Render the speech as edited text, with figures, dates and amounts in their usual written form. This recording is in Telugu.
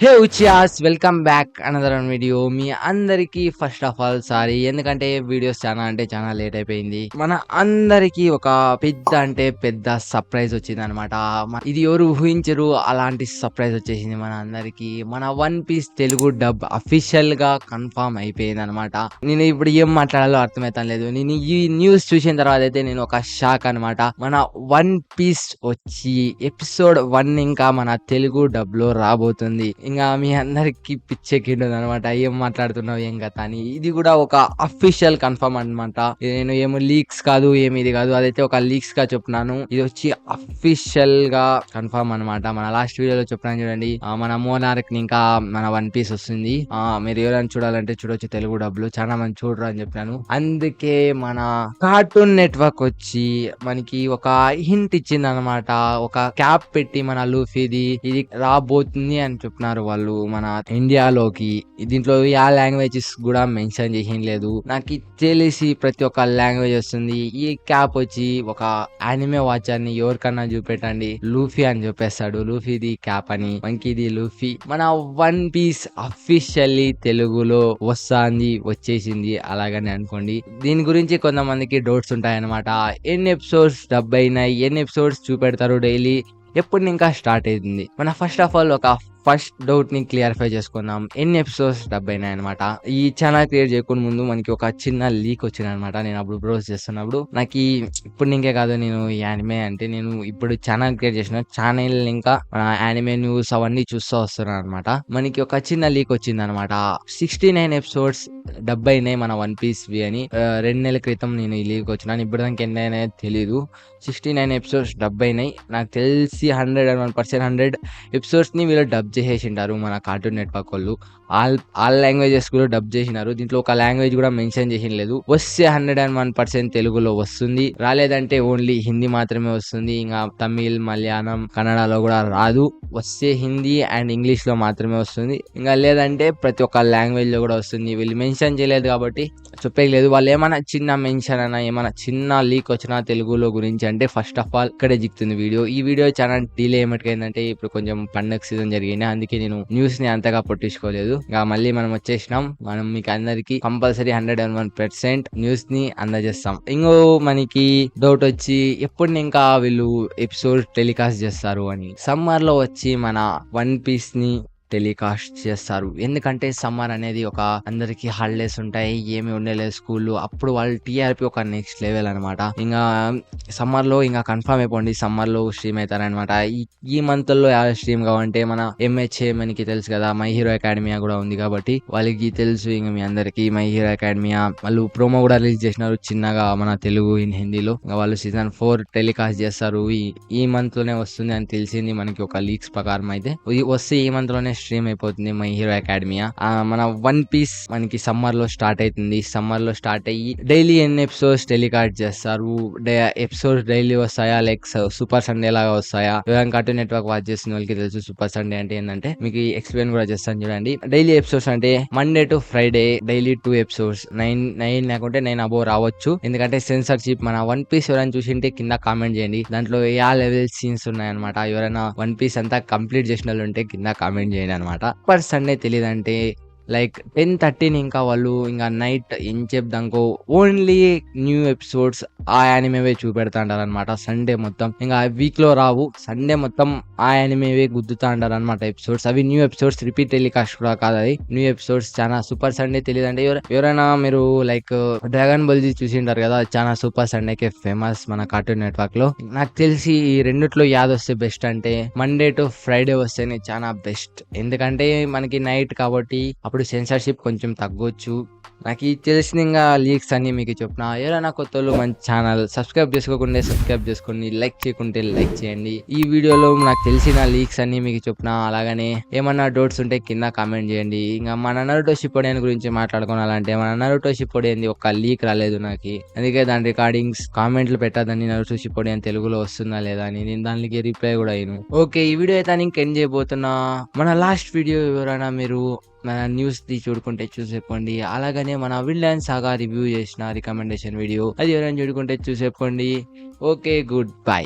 హే ఉచియాస్ వెల్కమ్ బ్యాక్ అనదర్ వీడియో. మీ అందరికి ఫస్ట్ ఆఫ్ ఆల్ సారీ, ఎందుకంటే వీడియోస్ చాలా లేట్ అయిపోయింది. మన అందరికి ఒక పెద్ద సర్ప్రైజ్ వచ్చింది అనమాట. ఇది ఎవరు ఊహించరు, అలాంటి సర్ప్రైజ్ వచ్చేసింది మన అందరికి. మన One Piece Telugu dub official గా కన్ఫర్మ్ అయిపోయింది అనమాట. నేను ఇప్పుడు ఏం మాట్లాడాలో అర్థమైతే లేదు. నేను ఈ న్యూస్ చూసిన తర్వాత అయితే నేను ఒక షాక్ అనమాట. మన వన్ పీస్ వచ్చి ఎపిసోడ్ 1 ఇంకా మన తెలుగు డబ్ లో రాబోతుంది. ఇంకా మీ అందరికి పిచ్చెక్కిండదు అనమాట. ఏం మాట్లాడుతున్నావు ఏం కథ అని. ఇది కూడా ఒక అఫీషియల్ కన్ఫర్మ్ అనమాట. నేను ఏమో లీక్స్ కాదు ఇది కాదు, అదైతే ఒక లీక్స్ గా చెప్తున్నాను. ఇది వచ్చి అఫీషియల్ గా కన్ఫర్మ్ అనమాట. మన లాస్ట్ వీడియోలో చెప్పినాను చూడండి, మన మోనార్క్ ని ఇంకా మన వన్ పీస్ వస్తుంది. మీరు ఎవరైనా చూడాలంటే చూడొచ్చు తెలుగు డబ్బులు. చాలా మంది చూడరు అని చెప్పినాను. అందుకే మన కార్టూన్ నెట్వర్క్ వచ్చి మనకి ఒక హింట్ ఇచ్చింది అనమాట. ఒక క్యాప్ పెట్టి మన లూఫీది ఇది రాబోతుంది అని చెప్పినారు వాళ్ళు మన ఇండియాలోకి. దీంట్లో ఆ లాంగ్వేజెస్ కూడా మెన్షన్ చేసిన లేదు. నాకు తెలిసి ప్రతి ఒక్క లాంగ్వేజ్ వస్తుంది. ఈ క్యాప్ వచ్చి ఒక యానిమే వాచర్ ని ఎవరికన్నా చూపెట్టండి, లూఫీ అని చెప్పేస్తాడు. లూఫీది క్యాప్ అని, మంకీది లూఫీ. మన వన్ పీస్ అఫీషియల్లీ తెలుగులో వచ్చేసింది అలాగని అనుకోండి. దీని గురించి కొంతమందికి డౌట్స్ ఉంటాయన్నమాట. ఎన్ని ఎపిసోడ్స్ డబ్ అయినాయి, ఎన్ని ఎపిసోడ్స్ చూపెడతారు డైలీ, ఎప్పుడు ఇంకా స్టార్ట్ అవుతుంది. మన ఫస్ట్ ఆఫ్ ఆల్ ఒక ఫస్ట్ డౌట్ ని క్లియర్ఫై చేసుకుందాం. ఎన్ని ఎపిసోడ్స్ డబ్ అయినాయి అనమాట. ఈ ఛానల్ క్రియేట్ చేయకుండా ముందు మనకి ఒక చిన్న లీక్ వచ్చింది అనమాట. నేను అప్పుడు బ్రౌజ్ చేస్తున్నప్పుడు నాకు ఇప్పుడు ఇంకే కాదు, నేను ఈ యానిమే అంటే నేను ఇప్పుడు ఛానల్ క్రియేట్ చేసిన ఛానల్ ఇంకా యానిమే న్యూస్ అవన్నీ చూస్తూ వస్తున్నాను అనమాట. మనకి ఒక చిన్న లీక్ వచ్చింది అనమాట. 69 ఎపిసోడ్స్ డబ్ అయినాయి మన వన్ పీస్ వి అని. 2 నెలల క్రితం నేను ఈ లీక్ వచ్చినాను. ఇప్పుడు దానికి ఎన్ని అయినాయో తెలీదు. 69 ఎపిసోడ్స్ డబ్ అయినాయి. నాకు తెలిసి 101% 100 ఎపిసోడ్స్ ని వీళ్ళు డబ్ చేసేసింటారు మన కార్టూన్ నెట్వర్క్ వాళ్ళు. ఆల్ లాంగ్వేజెస్ కూడా డబ్ చేసినారు. దీంట్లో ఒక లాంగ్వేజ్ కూడా మెన్షన్ చేసిన లేదు. వస్తే 101% తెలుగులో వస్తుంది, రాలేదంటే ఓన్లీ హిందీ మాత్రమే వస్తుంది. ఇంకా తమిళ్, మలయాళం, కన్నడలో కూడా రాదు. వస్తే హిందీ అండ్ ఇంగ్లీష్ లో మాత్రమే వస్తుంది. ఇంకా లేదంటే ప్రతి ఒక్క లాంగ్వేజ్ లో కూడా వస్తుంది. వీళ్ళు మెన్షన్ చేయలేదు కాబట్టి చెప్పలేదు. వాళ్ళు ఏమైనా చిన్న మెన్షన్ అయినా ఏమైనా చిన్న లీక్ వచ్చినా తెలుగులో గురించి అంటే ఫస్ట్ ఆఫ్ ఆల్ ఇక్కడే జిక్కుతుంది వీడియో. ఈ వీడియో చాలా డిలే ఏమటికైందంటే ఇప్పుడు కొంచెం పండగ సీజన్ జరిగింది, అందుకే నేను న్యూస్ ని అంతగా పట్టించుకోలేదు. ఇంకా మళ్ళీ మనం వచ్చేసినాం. మనం మీకు అందరికి కంపల్సరీ 101% న్యూస్ ని అందజేస్తాం. ఇంకో మనకి డౌట్ వచ్చి ఎప్పుడు ఇంకా వీళ్ళు ఎపిసోడ్ టెలికాస్ట్ చేస్తారు అని. సమ్మర్ లో వచ్చి మన వన్ పీస్ ని టెలికాస్ట్ చేస్తారు. ఎందుకంటే సమ్మర్ అనేది ఒక అందరికి హాలిడేస్ ఉంటాయి, ఏమి ఉండలేదు స్కూల్లో. అప్పుడు వాళ్ళు టీఆర్పీ ఒక నెక్స్ట్ లెవెల్ అనమాట. ఇంకా సమ్మర్ లో ఇంకా కన్ఫర్మ్ అయిపోండి, సమ్మర్ లో స్ట్రీమ్ అవుతారనమాట. ఈ మంత్ లో స్ట్రీమ్ కావంటే మన MHA మనకి తెలుసు కదా, మై హీరో అకాడమియా కూడా ఉంది కాబట్టి వాళ్ళకి తెలుసు. ఇంకా మీ అందరికి మై హీరో అకాడమియా వాళ్ళు ప్రోమో కూడా రిలీజ్ చేసినారు చిన్నగా మన తెలుగు ఇన్ హిందీలో. ఇంకా వాళ్ళు సీజన్ 4 టెలికాస్ట్ చేస్తారు. ఈ మంత్ లోనే వస్తుంది అని తెలిసింది మనకి ఒక లీక్స్ ప్రకారం. అయితే వస్తే ఈ మంత్ లోనే స్ట్రీమ్ అయిపోతుంది మై హీరో అకాడమియా. మన వన్ పీస్ మనకి సమ్మర్ లో స్టార్ట్ అవుతుంది. సమ్మర్ లో స్టార్ట్ అయ్యి డైలీ ఎన్ని ఎపిసోడ్స్ టెలికాస్ట్ చేస్తారు, ఎపిసోడ్స్ డైలీ వస్తాయా లైక్ సూపర్ సండే లాగా వస్తాయా? ఎవరైనా కార్టూన్ నెట్వర్క్ వాచ్ చేసిన వాళ్ళకి తెలుసు సూపర్ సండే అంటే ఏంటంటే. మీకు ఎక్స్ప్లెయిన్ కూడా చేస్తాను చూడండి. డైలీ ఎపిసోడ్స్ అంటే Monday to Friday daily 2 episodes, 9 లేకుంటే 9 అబోవ్ రావచ్చు. ఎందుకంటే సెన్సర్షిప్. మన వన్ పీస్ ఎవరైనా చూసింటే కింద కామెంట్ చేయండి, దాంట్లో ఏ లెవెల్ సీన్స్ ఉన్నాయన్నమాట. ఎవరైనా వన్ పీస్ అంతా కంప్లీట్ చేసిన వాళ్ళు ఉంటే కింద కామెంట్ చేయండి అనమాట. పర్ సండే తెలియదంటే లైక్ 10:30 ఇంకా వాళ్ళు ఇంకా నైట్ ఏం చెప్దాంకో ఓన్లీ న్యూ ఎపిసోడ్స్ ఆ యానిమేవే చూపెడతా అంటారు అనమాట. సండే మొత్తం ఇంకా వీక్ లో రావు, సండే మొత్తం ఆ యానిమేవే గుద్దుతా అంటారు అనమాట ఎపిసోడ్స్. అవి న్యూ ఎపిసోడ్స్, రిపీట్ టెలికాస్ట్ కూడా కాదు, అది న్యూ ఎపిసోడ్స్. చాలా సూపర్ సండే తెలియదంటే ఎవరైనా మీరు లైక్ డ్రాగన్ బాల్ జీ చూసింటారు కదా, చాలా సూపర్ సండేకే ఫేమస్ మన కార్టూన్ నెట్వర్క్ లో. నాకు తెలిసి ఈ రెండిట్లో యాద్ వస్తే బెస్ట్ అంటే మండే టు ఫ్రైడే వస్తేనే చాలా బెస్ట్. ఎందుకంటే మనకి నైట్ కాబట్టి అప్పుడు సెన్సార్షిప్ కొంచెం తగ్గొచ్చు. నాకు తెలిసిన ఇంకా లీక్స్ అన్ని మీకు చెప్పిన. ఎవరైనా కొత్త వాళ్ళు మన ఛానల్ సబ్స్క్రైబ్ చేసుకోకుండా సబ్స్క్రైబ్ చేసుకోండి, లైక్ చేయకుంటే లైక్ చేయండి. ఈ వీడియోలో నాకు తెలిసిన లీక్స్ అన్ని మీకు చెప్పిన. అలాగనే ఏమన్నా డౌట్స్ ఉంటే కింద కామెంట్ చేయండి. ఇంకా మన నరుటో షిప్పుడెన్ గురించి మాట్లాడుకోవాలంటే మన నరుటో షిప్పుడెన్ ఒక లీక్ రాలేదు నాకు, అందుకే దాని రికార్డింగ్స్ కామెంట్లు పెట్టదని నరుటో షిప్పుడెన్ తెలుగులో వస్తుందా లేదా అని నేను దానికి రిప్లై కూడా అయ్యాను. ఓకే, ఈ వీడియో అయితే నేను ఎండ్ చేయబోతున్నా. మన లాస్ట్ వీడియో ఎవరైనా మీరు మన న్యూస్ ది చూడుకుంటే చూసేపోండి. అలాగనే మన విన్లాండ్ సాగా రివ్యూ చేసిన రికమెండేషన్ వీడియో అది ఎవరైనా చూడుకుంటే చూసేపోండి. Okay, good by.